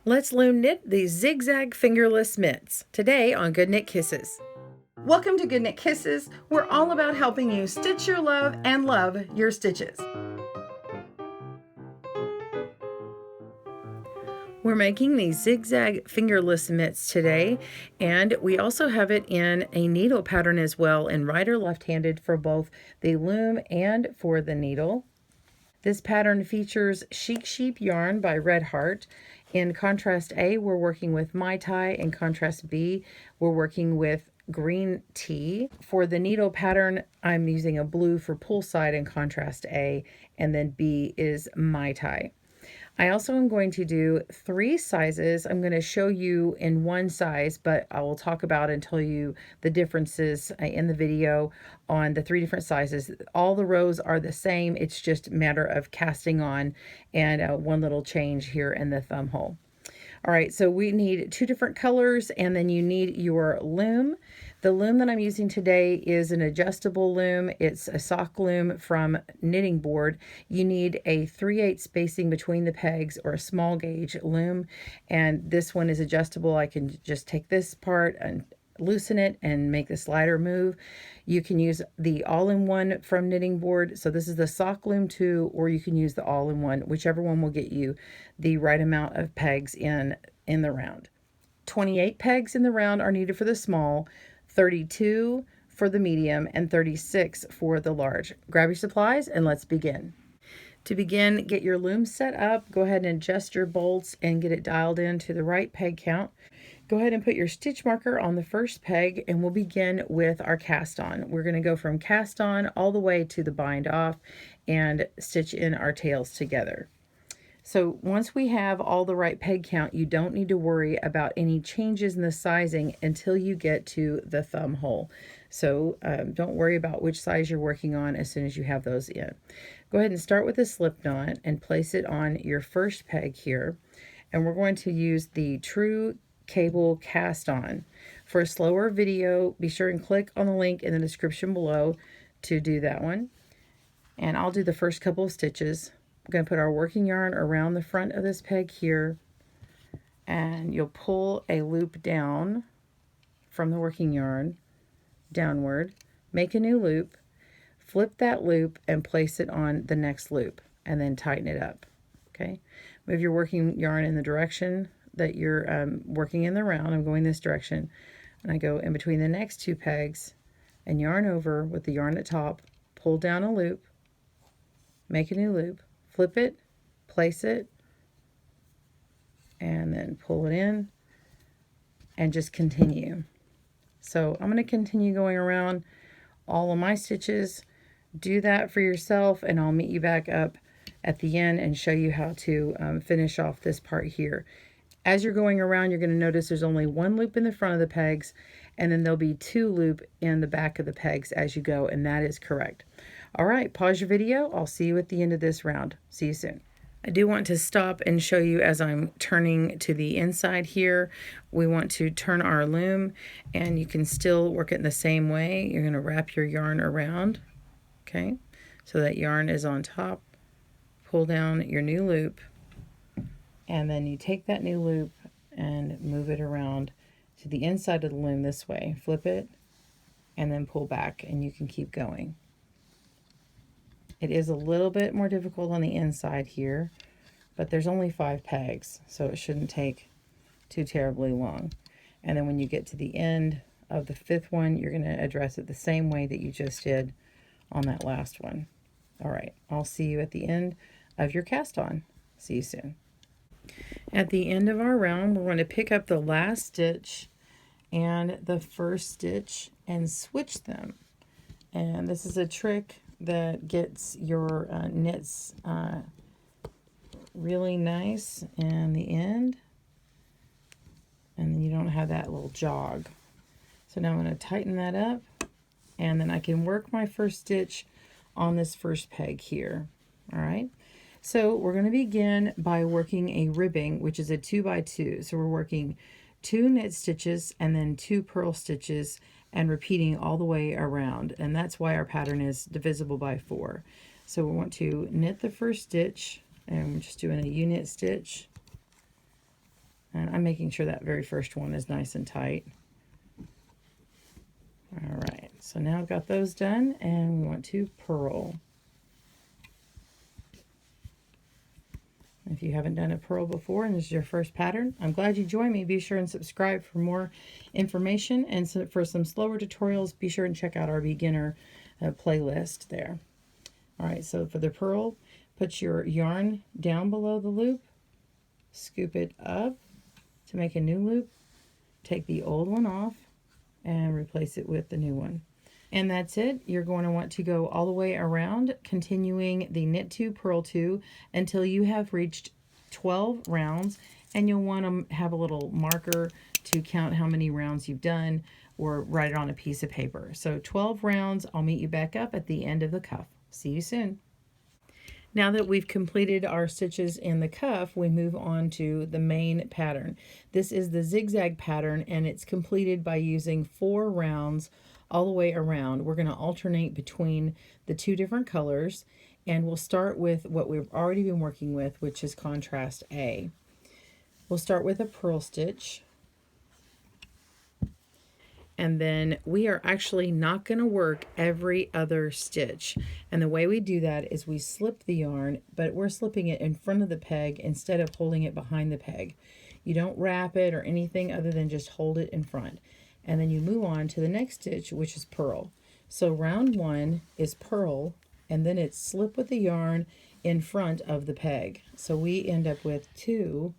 Let's loom knit these zigzag fingerless mitts today on Good Knit Kisses. Welcome to Good Knit Kisses. We're all about helping you stitch your love and love your stitches. We're making these zigzag fingerless mitts today, and we also have it in a needle pattern as well, in right or left-handed for both the loom and for the needle. This pattern features Chic Sheep yarn by Red Heart. In contrast A, we're working with mitt. In contrast B, we're working with green tea. For the needle pattern, I'm using a blue for pull side in contrast A, and then B is mitt. I also am going to do 3 sizes. I'm going to show you in one size, but I will talk about and tell you the differences in the video on the 3 different sizes. All the rows are the same. It's just a matter of casting on and one little change here in the thumb hole. All right, so we need 2 different colors, and then you need your loom. The loom that I'm using today is an adjustable loom. It's a sock loom from Knitting Board. You need a 3/8 spacing between the pegs or a small gauge loom, and this one is adjustable. I can just take this part and loosen it and make the slider move. You can use the all-in-one from Knitting Board. So this is the sock loom too, or you can use the all-in-one, whichever one will get you the right amount of pegs in the round. 28 pegs in the round are needed for the small, 32 for the medium, and 36 for the large. Grab your supplies and let's begin. To begin, get your loom set up. Go ahead and adjust your bolts and get it dialed in to the right peg count. Go ahead and put your stitch marker on the first peg, and we'll begin with our cast on. We're going to go from cast on all the way to the bind off and stitch in our tails together. So once we have all the right peg count, you don't need to worry about any changes in the sizing until you get to the thumb hole. So don't worry about which size you're working on as soon as you have those in. Go ahead and start with a slip knot and place it on your first peg here. And we're going to use the True Cable cast on. For a slower video, be sure and click on the link in the description below to do that one. And I'll do the first couple of stitches. I'm going to put our working yarn around the front of this peg here, and you'll pull a loop down from the working yarn downward, make a new loop, flip that loop and place it on the next loop, and then tighten it up. Okay, move your working yarn in the direction that you're working in the round. I'm going this direction, and I go in between the next 2 pegs and yarn over with the yarn at top, pull down a loop, make a new loop, flip it, place it, and then pull it in and just continue. So I'm going to continue going around all of my stitches. Do that for yourself, and I'll meet you back up at the end and show you how to finish off this part here. As you're going around, you're going to notice there's only 1 loop in the front of the pegs, and then there'll be 2 loop in the back of the pegs as you go, and that is correct. All right, pause your video. I'll see you at the end of this round. See you soon. I do want to stop and show you as I'm turning to the inside here. We want to turn our loom, and you can still work it in the same way. You're going to wrap your yarn around, okay, so that yarn is on top. Pull down your new loop, and then you take that new loop and move it around to the inside of the loom this way. Flip it and then pull back, and you can keep going. It is a little bit more difficult on the inside here, but there's only 5 pegs, so it shouldn't take too terribly long. And then when you get to the end of the 5th one, you're going to address it the same way that you just did on that last one. All right, I'll see you at the end of your cast on. See you soon. At the end of our round, we're going to pick up the last stitch and the first stitch and switch them. And this is a trick that gets your knits really nice in the end, and then you don't have that little jog. So now I'm going to tighten that up, and then I can work my first stitch on this first peg here. All right, so we're going to begin by working a ribbing, which is a 2x2. So we're working 2 knit stitches and then 2 purl stitches and repeating all the way around, and that's why our pattern is divisible by 4. So we want to knit the first stitch, and we're just doing a U-knit stitch, I'm making sure that very first one is nice and tight. All right, so now I've got those done, and we want to purl. If you haven't done a purl before and this is your first pattern, I'm glad you joined me. Be sure and subscribe for more information, and so for some slower tutorials, be sure and check out our beginner playlist there. All right, so for the purl, put your yarn down below the loop, scoop it up to make a new loop, take the old one off, and replace it with the new one. And that's it. You're going to want to go all the way around, continuing the knit 2, purl 2 until you have reached 12 rounds, and you'll want to have a little marker to count how many rounds you've done, or write it on a piece of paper. So 12 rounds. I'll meet you back up at the end of the cuff. See you soon. Now that we've completed our stitches in the cuff, we move on to the main pattern. This is the zigzag pattern, and it's completed by using 4 rounds all the way around. We're going to alternate between the 2 different colors, and we'll start with what we've already been working with, which is contrast A. We'll start with a purl stitch, and then we are actually not going to work every other stitch. And the way we do that is we slip the yarn, but we're slipping it in front of the peg instead of holding it behind the peg. You don't wrap it or anything other than just hold it in front. And then you move on to the next stitch, which is purl. So round 1 is purl, and then it's slip with the yarn in front of the peg. So we end up with 2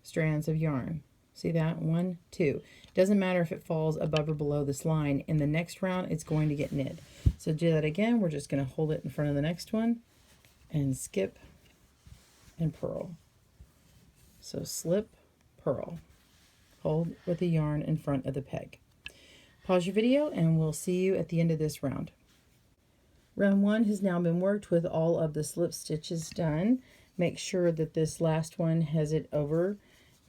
strands of yarn. See that? 1, 2. Doesn't matter if it falls above or below this line. In the next round, it's going to get knit. So do that again. We're just going to hold it in front of the next one and skip and purl. So slip, purl. Hold with the yarn in front of the peg. Pause your video and we'll see you at the end of this round. Round 1 has now been worked with all of the slip stitches done. Make sure that this last one has it over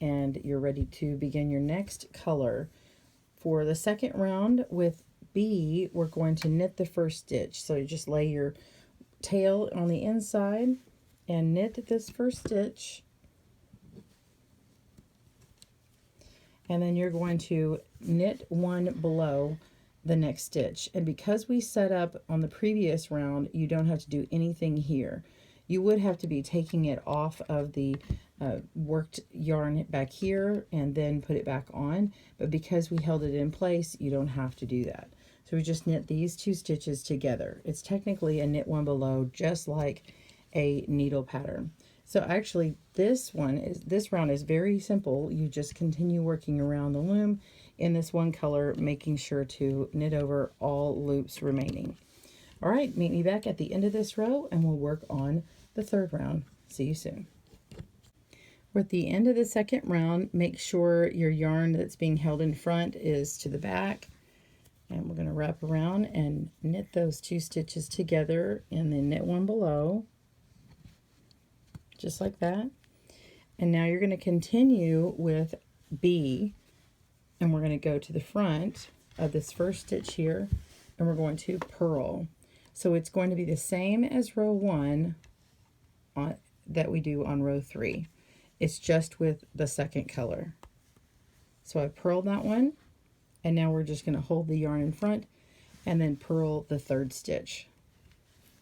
and you're ready to begin your next color. For the second round with B, we're going to knit the first stitch. So you just lay your tail on the inside and knit this first stitch. And then you're going to knit 1 below the next stitch. And because we set up on the previous round, you don't have to do anything here. You would have to be taking it off of the worked yarn back here and then put it back on, but because we held it in place, you don't have to do that. So we just knit these 2 stitches together. It's technically a knit 1 below, just like a needle pattern. So actually this round is very simple. You just continue working around the loom in this one color, making sure to knit over all loops remaining. All right, meet me back at the end of this row and we'll work on the third round. See you soon. We're at the end of the second round. Make sure your yarn that's being held in front is to the back. And we're going to wrap around and knit those 2 stitches together and then knit 1 below. Just like that. And now you're going to continue with B. And we're going to go to the front of this first stitch here. And we're going to purl. So it's going to be the same as row 1 that we do on row 3. It's just with the second color. So I purled that one, and now we're just going to hold the yarn in front and then purl the third stitch.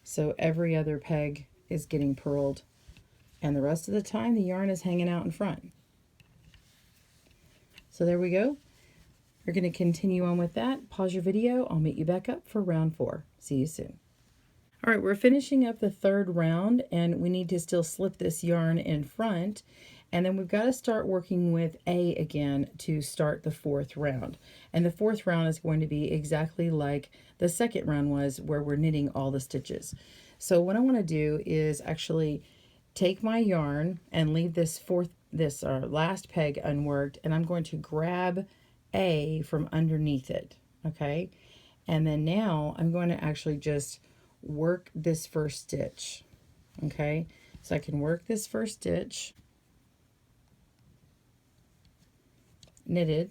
So every other peg is getting purled, and the rest of the time the yarn is hanging out in front. So there we go. We're going to continue on with that. Pause your video. I'll meet you back up for round 4. See you soon. All right, we're finishing up the third round, and we need to still slip this yarn in front, and then we've got to start working with A again to start the fourth round. And the fourth round is going to be exactly like the second round was, where we're knitting all the stitches. So what I want to do is actually take my yarn and leave this last peg unworked, and I'm going to grab A from underneath it, okay? And then now I'm going to actually just work this first stitch, okay? So I can work this first stitch, knitted,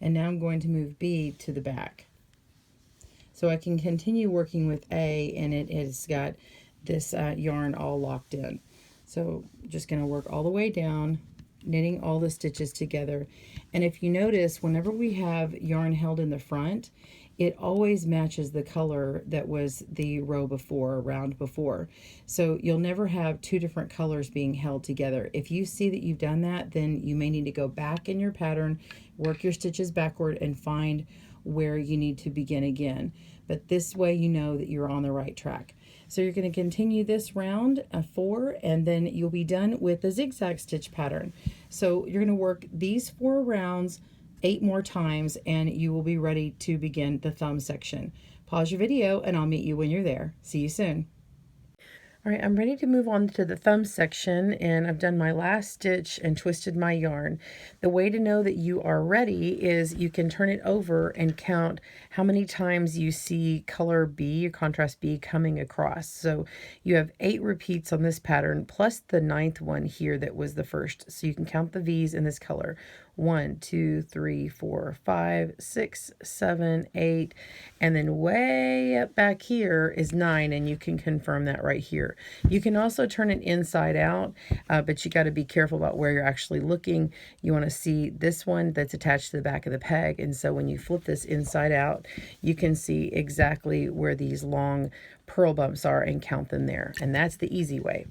and now I'm going to move B to the back. So I can continue working with A, and it has got this yarn all locked in. So just going to work all the way down knitting all the stitches together. And if you notice, whenever we have yarn held in the front, it always matches the color that was the row before, round before. So you'll never have two different colors being held together. If you see that you've done that, then you may need to go back in your pattern, work your stitches backward, and find where you need to begin again. But this way you know that you're on the right track. So you're going to continue this round 4, and then you'll be done with the zigzag stitch pattern. So you're going to work these 4 rounds 8 more times, and you will be ready to begin the thumb section. Pause your video and I'll meet you when you're there. See you soon. All right, I'm ready to move on to the thumb section, and I've done my last stitch and twisted my yarn. The way to know that you are ready is you can turn it over and count how many times you see color B, or contrast B, coming across. So you have 8 repeats on this pattern, plus the 9th one here that was the first. So you can count the V's in this color. 1, 2, 3, 4, 5, 6, 7, 8, and then way up back here is 9, and you can confirm that right here. You can also turn it inside out, but you got to be careful about where you're actually looking. You want to see this one that's attached to the back of the peg, and so when you flip this inside out, you can see exactly where these long purl bumps are and count them there, and that's the easy way.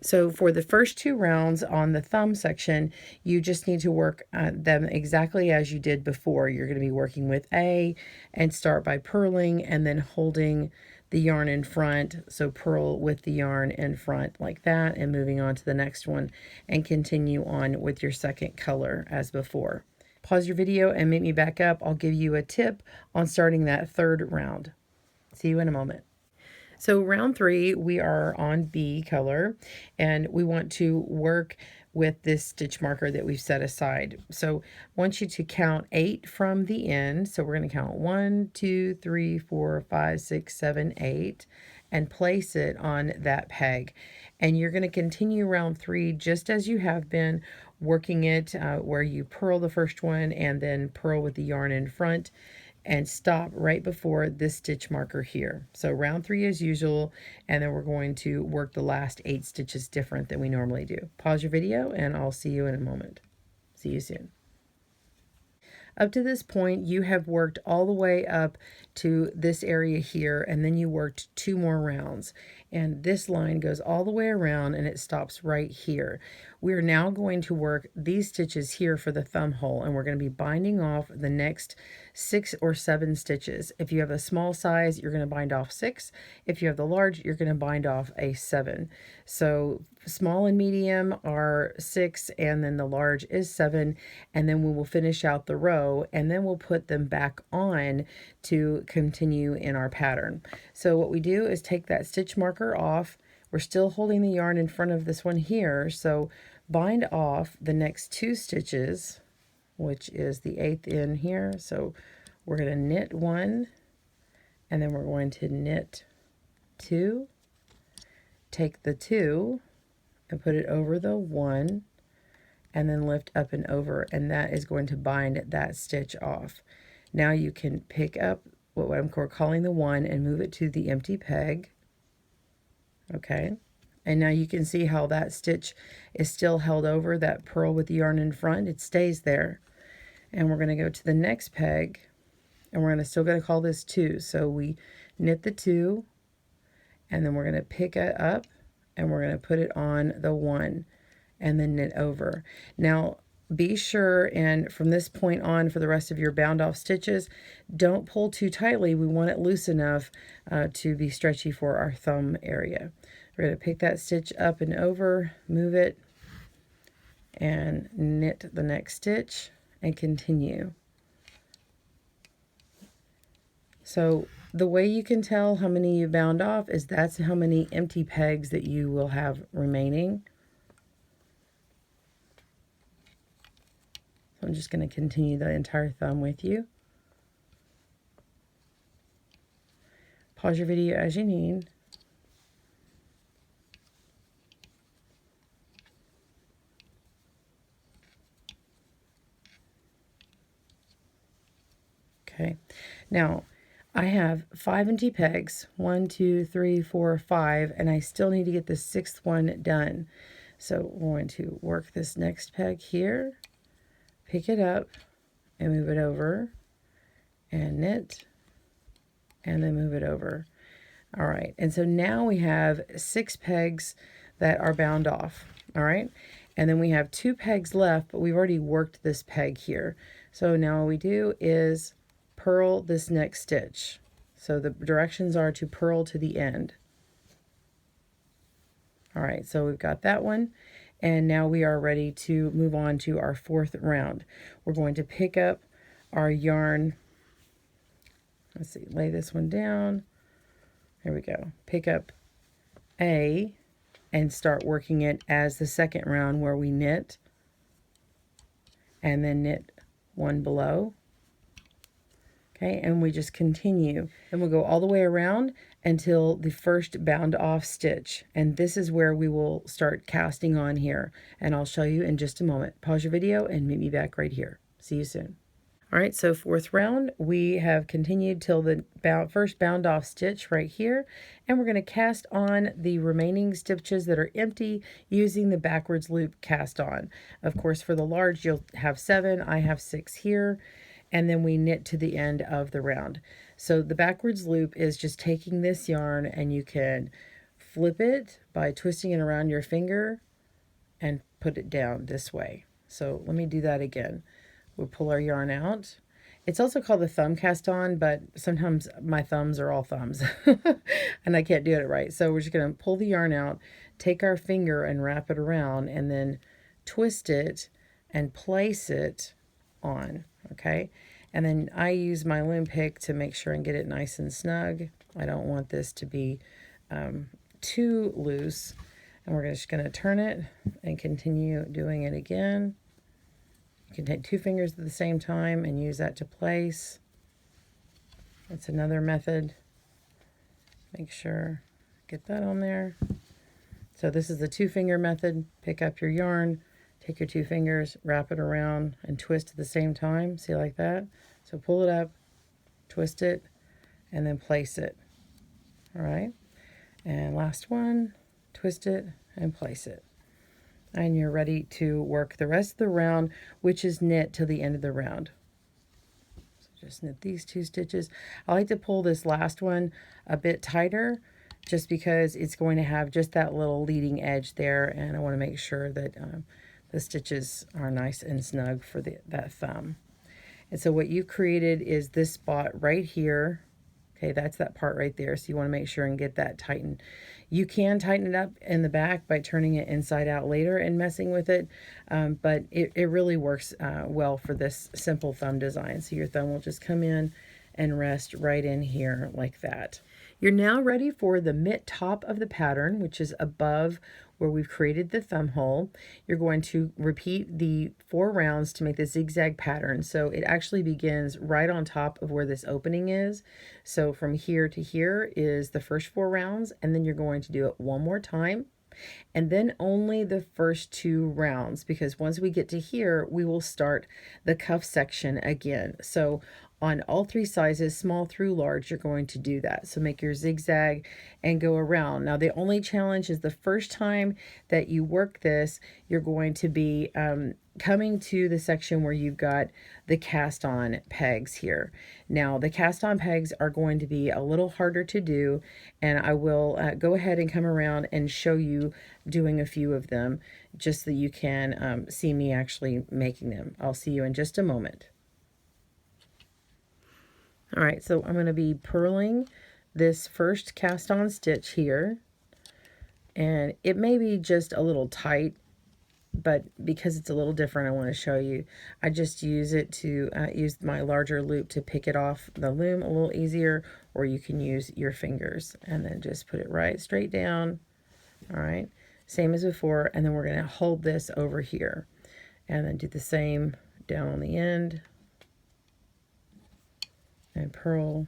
So for the first 2 rounds on the thumb section, you just need to work them exactly as you did before. You're going to be working with A and start by purling and then holding the yarn in front. So purl with the yarn in front like that, and moving on to the next one, and continue on with your second color as before. Pause your video and meet me back up. I'll give you a tip on starting that 3rd round. See you in a moment. So round 3, we are on B color, and we want to work with this stitch marker that we've set aside. So I want you to count 8 from the end. So we're going to count 1, 2, 3, 4, 5, 6, 7, 8, and place it on that peg. And you're going to continue round 3 just as you have been, working it where you purl the first one and then purl with the yarn in front, and stop right before this stitch marker here. So round 3 as usual, and then we're going to work the last 8 stitches different than we normally do. Pause your video and I'll see you in a moment. See you soon. Up to this point, you have worked all the way up to this area here, and then you worked 2 more rounds. And this line goes all the way around and it stops right here. We are now going to work these stitches here for the thumb hole, and we're going to be binding off the next 6 or 7 stitches. If you have a small size, you're going to bind off 6. If you have the large, you're going to bind off a 7. So small and medium are 6, and then the large is 7, and then we will finish out the row, and then we'll put them back on to continue in our pattern. So what we do is take that stitch marker off. We're still holding the yarn in front of this one here, so bind off the next 2 stitches, which is the 8th in here. So we're going to knit 1, and then we're going to knit 2, take the 2 and put it over the 1, and then lift up and over, and that is going to bind that stitch off. Now you can pick up what I'm calling the 1 and move it to the empty peg. Okay, and now you can see how that stitch is still held over, that purl with the yarn in front. It stays there. And we're going to go to the next peg, and we're still going to call this 2. So we knit the 2, and then we're going to pick it up, and we're going to put it on the 1, and then knit over. Now be sure, and from this point on for the rest of your bound off stitches, don't pull too tightly. We want it loose enough to be stretchy for our thumb area. We're going to pick that stitch up and over, move it, and knit the next stitch and continue. So the way you can tell how many you bound off is that's how many empty pegs that you will have remaining. So I'm just going to continue the entire thumb with you. Pause your video as you need. Okay, now I have 5 empty pegs, 1, 2, 3, 4, 5, and I still need to get the 6th one done. So we're going to work this next peg here, pick it up and move it over, and knit, and then move it over. All right, and so now we have 6 pegs that are bound off. All right, and then we have 2 pegs left, but we've already worked this peg here. So now what we do is purl this next stitch. So the directions are to purl to the end. All right, so we've got that one, and now we are ready to move on to our 4th round. We're going to pick up our yarn. Let's see, lay this one down. There we go. Pick up A and start working it as the 2nd round, where we knit and then knit 1 below. Okay, and we just continue, and we'll go all the way around until the first bound off stitch, and this is where we will start casting on here, and I'll show you in just a moment. Pause your video and meet me back right here. See you soon. All right, so 4th round, we have continued till the first bound off stitch right here, and we're going to cast on the remaining stitches that are empty using the backwards loop cast on. Of course, for the large, you'll have 7. I have 6 here, and then we knit to the end of the round. So the backwards loop is just taking this yarn, and you can flip it by twisting it around your finger and put it down this way. So let me do that again. We'll pull our yarn out. It's also called the thumb cast on, but sometimes my thumbs are all thumbs and I can't do it right. So we're just going to pull the yarn out, take our finger and wrap it around, and then twist it and place it on. Okay, and then I use my loom pick to make sure and get it nice and snug. I don't want this to be too loose, and we're just going to turn it and continue doing it again. You can take 2 fingers at the same time and use that to place. That's another method. Make sure, get that on there. So this is the 2-finger method. Pick up your yarn, take your 2 fingers, wrap it around, and twist at the same time. See, like that? So pull it up, twist it, and then place it. All right? And last one, twist it and place it. And you're ready to work the rest of the round, which is knit till the end of the round. So just knit these 2 stitches. I like to pull this last one a bit tighter, just because it's going to have just that little leading edge there, and I want to make sure that the stitches are nice and snug for that thumb. And so what you've created is this spot right here. Okay, that's that part right there. So you want to make sure and get that tightened. You can tighten it up in the back by turning it inside out later and messing with it, but it really works well for this simple thumb design. So your thumb will just come in and rest right in here like that. You're now ready for the mitt top of the pattern, which is above where we've created the thumb hole. You're going to repeat the 4 rounds to make the zigzag pattern. So it actually begins right on top of where this opening is. So from here to here is the first 4 rounds, and then you're going to do it one more time, and then only the first 2 rounds, because once we get to here, we will start the cuff section again. So on all 3 sizes, small through large, you're going to do that. So make your zigzag and go around. Now the only challenge is the first time that you work this, you're going to be coming to the section where you've got the cast on pegs here. Now the cast on pegs are going to be a little harder to do, and I will go ahead and come around and show you doing a few of them, just so you can see me actually making them. I'll see you in just a moment. All right, so I'm going to be purling this first cast on stitch here, and it may be just a little tight, but because it's a little different, I want to show you. I just use it to use my larger loop to pick it off the loom a little easier, or you can use your fingers and then just put it right straight down. All right, same as before, and then we're going to hold this over here and then do the same down on the end and purl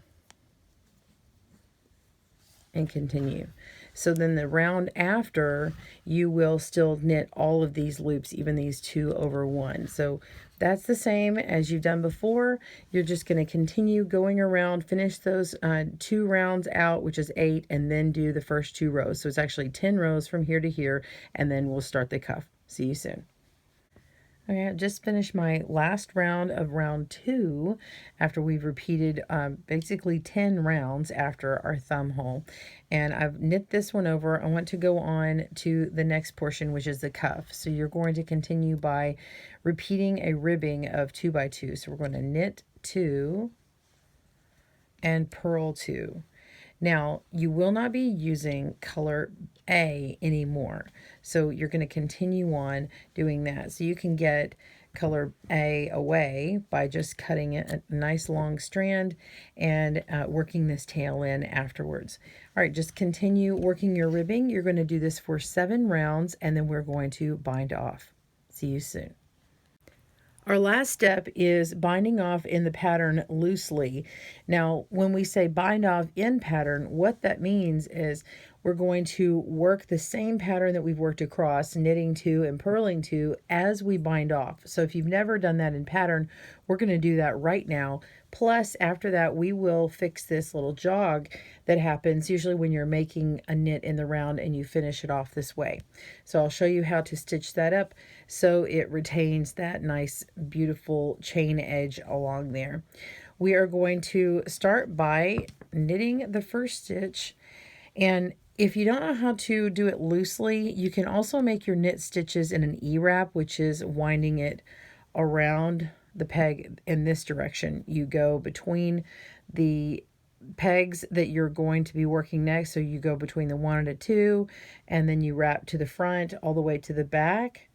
and continue. So then the round after, you will still knit all of these loops, even these 2 over 1. So that's the same as you've done before. You're just going to continue going around, finish those 2 rounds out, which is 8, and then do the first 2 rows. So it's actually 10 rows from here to here, and then we'll start the cuff. See you soon. Okay, I just finished my last round of round 2 after we've repeated basically 10 rounds after our thumb hole. And I've knit this one over. I want to go on to the next portion, which is the cuff. So you're going to continue by repeating a ribbing of 2 by 2. So we're going to knit 2 and purl 2. Now, you will not be using color A anymore. So you're going to continue on doing that. So you can get color A away by just cutting it a nice long strand and working this tail in afterwards. All right, just continue working your ribbing. You're going to do this for 7 rounds, and then we're going to bind off. See you soon. Our last step is binding off in the pattern loosely. Now, when we say bind off in pattern, what that means is we're going to work the same pattern that we've worked across, knitting 2 and purling 2, as we bind off. So if you've never done that in pattern, we're going to do that right now. Plus, after that, we will fix this little jog that happens usually when you're making a knit in the round and you finish it off this way. So I'll show you how to stitch that up so it retains that nice, beautiful chain edge along there. We are going to start by knitting the first stitch, and if you don't know how to do it loosely, you can also make your knit stitches in an E-wrap, which is winding it around the peg in this direction. You go between the pegs that you're going to be working next. So you go between the 1 and a 2, and then you wrap to the front all the way to the back.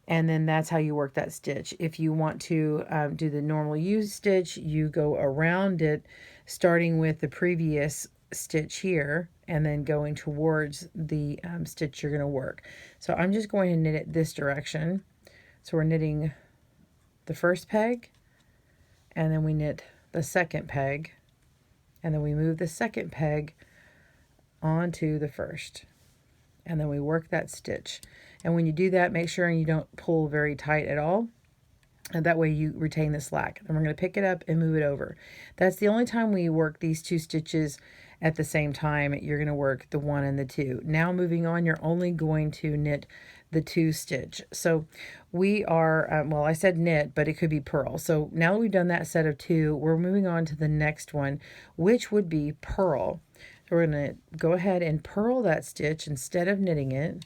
And then that's how you work that stitch. If you want to do the normal U stitch, you go around it, starting with the previous stitch here, and then going towards the stitch you're going to work. So I'm just going to knit it this direction. So we're knitting the first peg, and then we knit the second peg, and then we move the second peg onto the first, and then we work that stitch. And when you do that, make sure you don't pull very tight at all, and that way you retain the slack. And we're going to pick it up and move it over. That's the only time we work these 2 stitches at the same time. You're going to work the 1 and the 2. Now moving on, you're only going to knit the 2 stitch. So we are, well, I said knit, but it could be purl. So now that we've done that set of 2, we're moving on to the next one, which would be purl. So we're going to go ahead and purl that stitch instead of knitting it.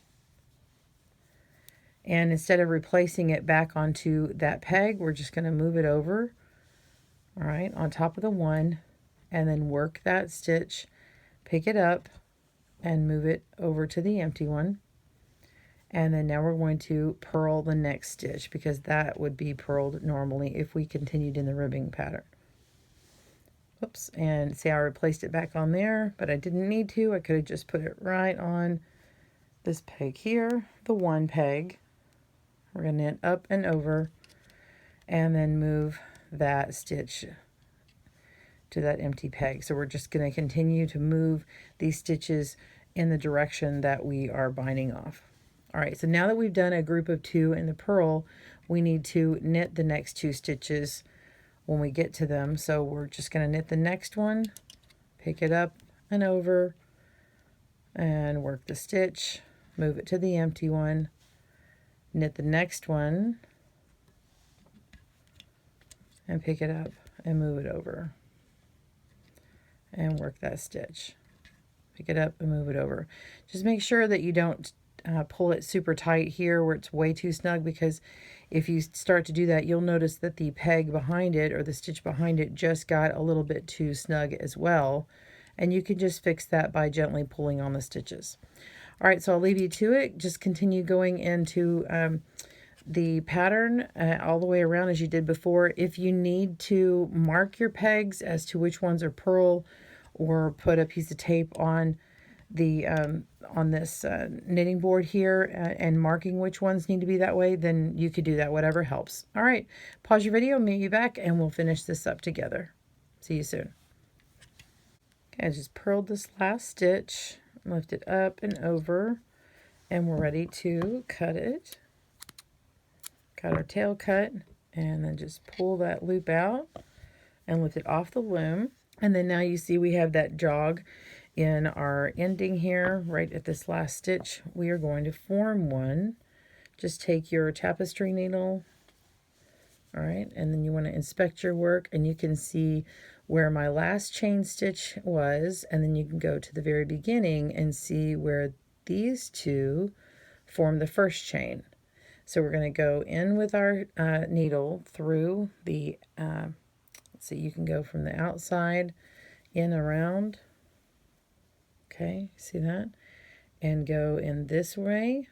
And instead of replacing it back onto that peg, we're just going to move it over, all right, on top of the 1, and then work that stitch, pick it up, and move it over to the empty one. And then now we're going to purl the next stitch, because that would be purled normally if we continued in the ribbing pattern. Oops, and see, I replaced it back on there, but I didn't need to. I could have just put it right on this peg here, the 1 peg. We're going to knit up and over, and then move that stitch to that empty peg. So we're just going to continue to move these stitches in the direction that we are binding off. All right, so now that we've done a group of 2 in the purl, we need to knit the next 2 stitches when we get to them. So we're just going to knit the next one, pick it up and over, and work the stitch, move it to the empty one, knit the next one, and pick it up and move it over, and work that stitch, pick it up and move it over. Just make sure that you don't pull it super tight here where it's way too snug, because if you start to do that, you'll notice that the peg behind it, or the stitch behind it, just got a little bit too snug as well, and you can just fix that by gently pulling on the stitches. All right, so I'll leave you to it. Just continue going into the pattern all the way around as you did before. If you need to mark your pegs as to which ones are purl, or put a piece of tape on the on this knitting board here and marking which ones need to be that way, then you could do that, whatever helps. All right, pause your video, meet you back, and we'll finish this up together. See you soon. Okay, I just purled this last stitch, lift it up and over, and we're ready to cut it. Got our tail cut, and then just pull that loop out and lift it off the loom. And then now you see we have that jog in our ending here, right at this last stitch. We are going to form one. Just take your tapestry needle, all right, and then you want to inspect your work, and you can see where my last chain stitch was, and then you can go to the very beginning and see where these two form the first chain. So we're going to go in with our needle through the, so you can go from the outside in around, okay, see that? And go in this way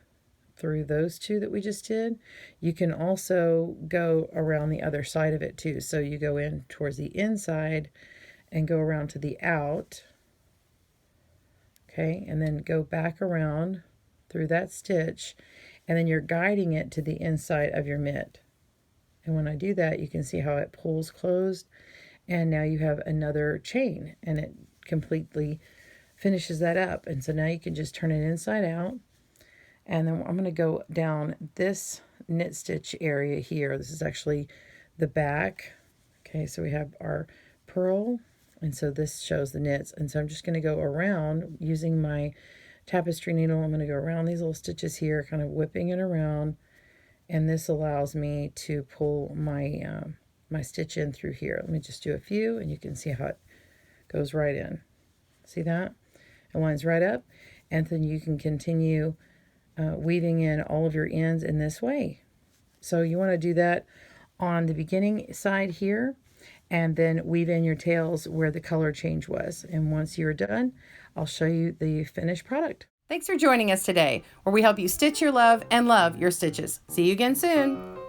through those two that we just did. You can also go around the other side of it too. So you go in towards the inside and go around to the out, okay, and then go back around through that stitch, and then you're guiding it to the inside of your mitt. And when I do that, you can see how it pulls closed, and now you have another chain, and it completely finishes that up. And so now you can just turn it inside out, and then I'm going to go down this knit stitch area here. This is actually the back. Okay, so we have our purl, and so this shows the knits, and so I'm just going to go around using my tapestry needle. I'm going to go around these little stitches here, kind of whipping it around, and this allows me to pull my my stitch in through here. Let me just do a few, and you can see how it goes right in. See that? It lines right up, and then you can continue weaving in all of your ends in this way. So you want to do that on the beginning side here, and then weave in your tails where the color change was. And once you're done, I'll show you the finished product. Thanks for joining us today, where we help you stitch your love and love your stitches. See you again soon.